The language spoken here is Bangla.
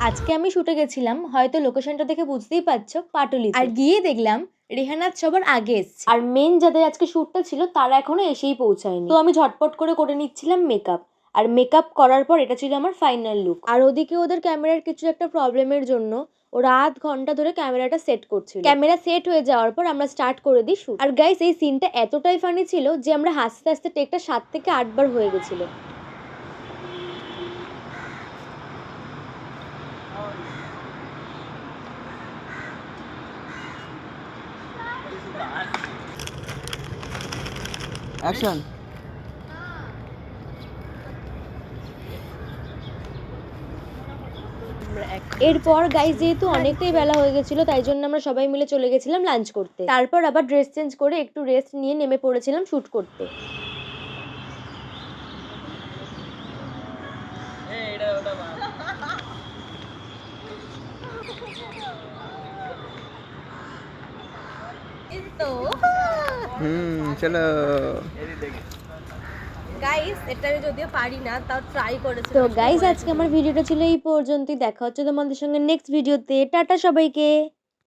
আজকে আমি শুটে গেছিলাম, হয়তো লোকেশনটা দেখে বুঝতেই পারছো, পাটুলি। আর গিয়ে দেখলাম রেহানাত সবার আগে এসছে, আর মেন যাদের আজকে শ্যুটটা ছিল তারা এখনো এসেই পৌঁছায়নি। তো আমি ঝটপট করে নিচ্ছিলাম মেকআপ। আর মেকআপ করার পর এটা ছিল আমার ফাইনাল লুক। আর ওদিকে ওদের ক্যামেরার কিছু একটা প্রবলেমের জন্য ওরা আধ ঘন্টা ধরে ক্যামেরাটা সেট করছিল। ক্যামেরা সেট হয়ে যাওয়ার পর আমরা স্টার্ট করে দিই শুট। আর গাইস, এই সিনটা এতটাই ফানি ছিল যে আমরা হাসতে হাসতে টেকটা 7 থেকে 8 বার হয়ে গেছিল। অ্যাকশন। এরপর গাইস, যেহেতু অনেকটাই বেলা হয়ে গেছিল তাই জন্য আমরা সবাই মিলে চলে গেছিলাম লাঞ্চ করতে। তারপর আবার ড্রেস চেঞ্জ করে একটু রেস্ট নিয়ে নেমে পড়েছিলাম শুট করতে। চলো গাইস, এটা আমি যদিও পারি না, তাও ট্রাই করেছি। তো গাইস, আজকে আমার ভিডিওটা ছিল এই পর্যন্তই। দেখা হচ্ছে তোমাদের সঙ্গে নেক্সট ভিডিওতে। টাটা সবাইকে।